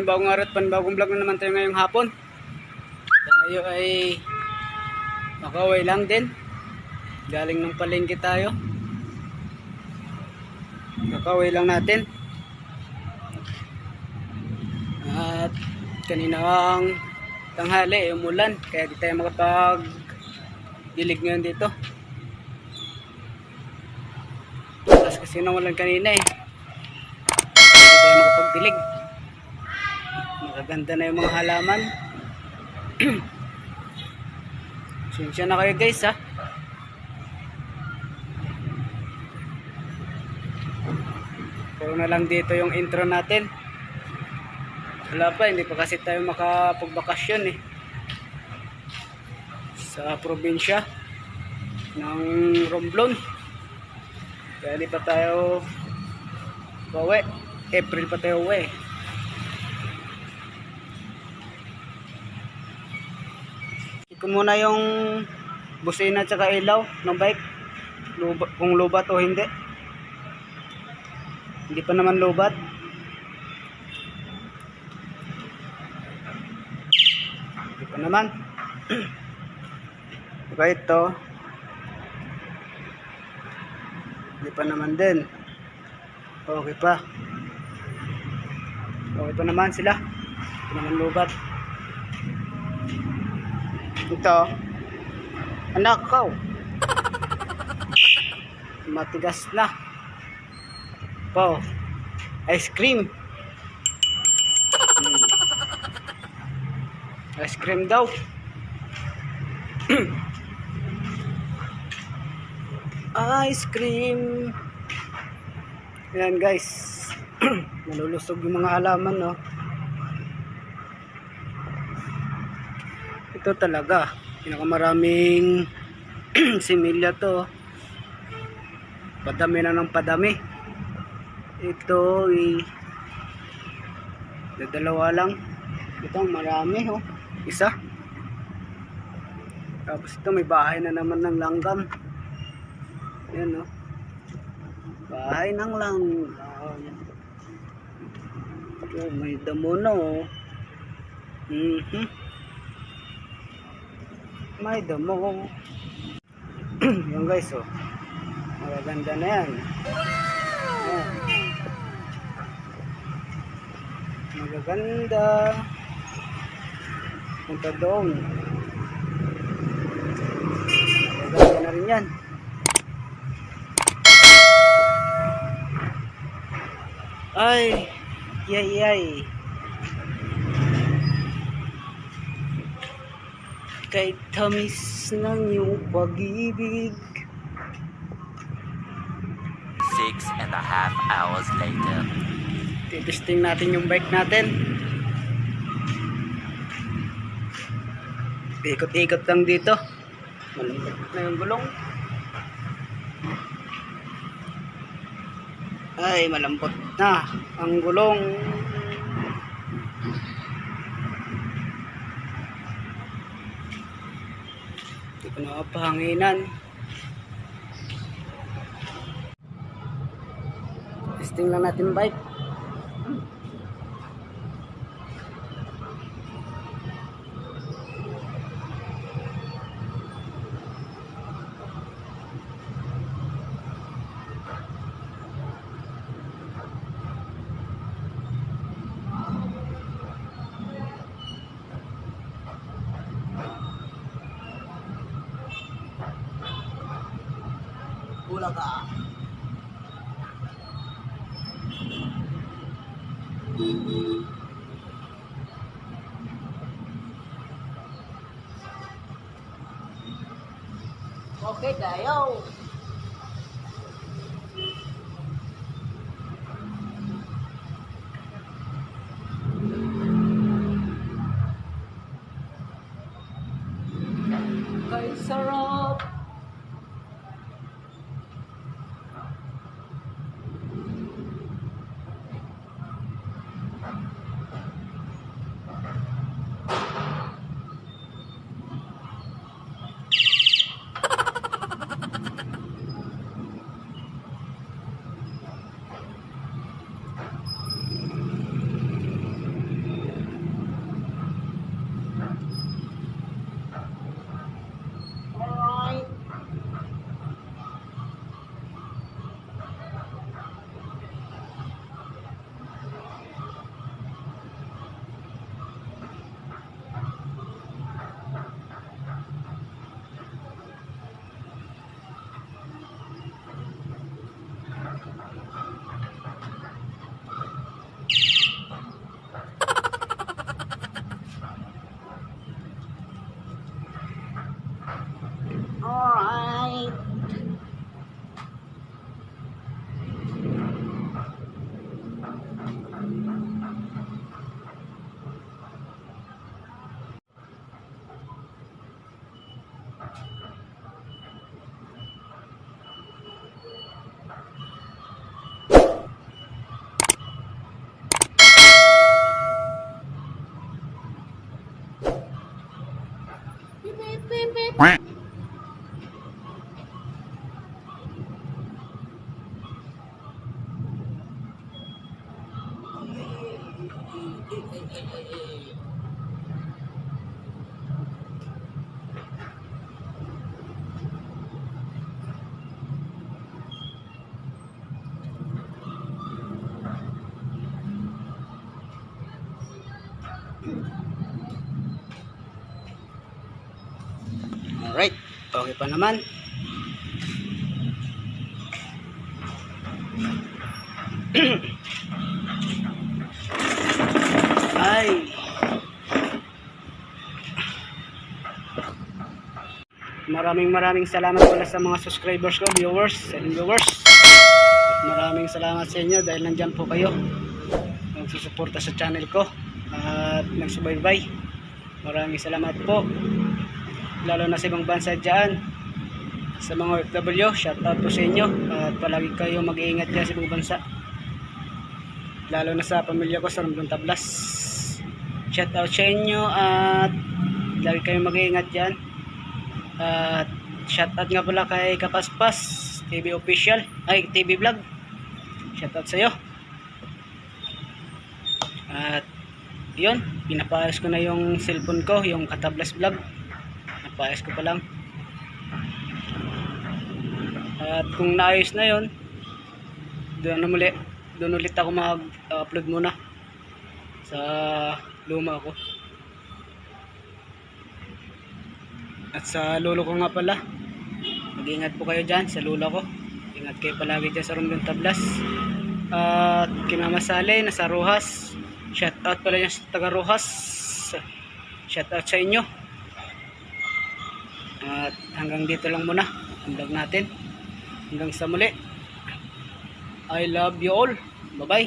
Bagong araw at panibagong vlog na naman tayo ngayong hapon. Tayo ay makaway lang din. Galing ng palengke tayo. Makaway lang natin. At kaninang tanghali umulan, kaya di tayo makapag-dilig ngayon dito. Tapos kasi namulan kanina eh. Hindi tayo makapag-dilig. Magaganda na yung mga halaman. Sinsya na kayo guys ha. Puro na lang dito yung intro natin. Wala pa, hindi pa kasi tayo makapagbakasyon eh. Sa probinsya ng Romblon. Kaya di pa tayo bawi. April pa tayo uwi. Ito muna yung busina at saka ilaw ng bike. Kung lubat o hindi. Hindi pa naman lubat. Hindi pa naman. Diba ito? Hindi pa naman din. Okay pa. Okay pa naman sila. Hindi naman lubat. Ito. Anak ko. Matigas na. Po. Ice cream. Ice cream daw. Ice cream. Ayan guys. Nalulusog yung mga halaman no. Ito talaga pinakamaraming similya to. Padami na ng padami. Ito dalawa lang. Ito marami oh. Isa. Tapos ito may bahay na naman ng langgam. Ayan oh. Bahay ng langgam. Oh, may damo na oh. May damo. Yan guys oh. Magaganda na yan. Ayan. Magaganda. Punta doon. Magaganda na rin yan. Ay, yay. Kay tamis ng iyong pag-ibig. 6.5 hours later. Titisting natin yung bike natin. Ikot-ikot lang dito. Malambot na yung gulong. Ay, malambot na ang gulong. Hindi ko nakapahanginan. Testing lang natin bike. Bulaga. Okay tayo. Kay sarap. Alright, okay pa naman. Ay, maraming salamat pala sa mga subscribers ko, viewers, and viewers. At maraming salamat sa inyo dahil nandyan po kayo nagsusuporta sa channel ko at nagsubaybay. Maraming salamat po, lalo na sa ibang bansa dyan, sa mga OFW. Shout out po sa inyo at palagi kayo mag-iingat dyan sa ibang bansa, lalo na sa pamilya ko sa Romblon Tablas. Shout out sa inyo at lagi kayo mag-iingat dyan. At shout out nga pala kay Kapaspas TV Official, ay TV Vlog. Shout out sa iyo. At yun, pinapaayos ko na yung cellphone ko, yung Katablas Vlog. Napaayos ko pa lang. At kung naayos na yun, doon ulit ako mag-upload muna sa luma ko. At sa lolo ko nga pala, mag-ingat po kayo dyan sa lolo ko. Ingat kayo palagi dyan sa Romblon Tablas. At Mama Sally nasa Rojas, shout out pala niya sa taga Rojas. Shout out sa inyo. At hanggang dito lang muna ang vlog natin. Hanggang sa muli. I love you all. Bye bye.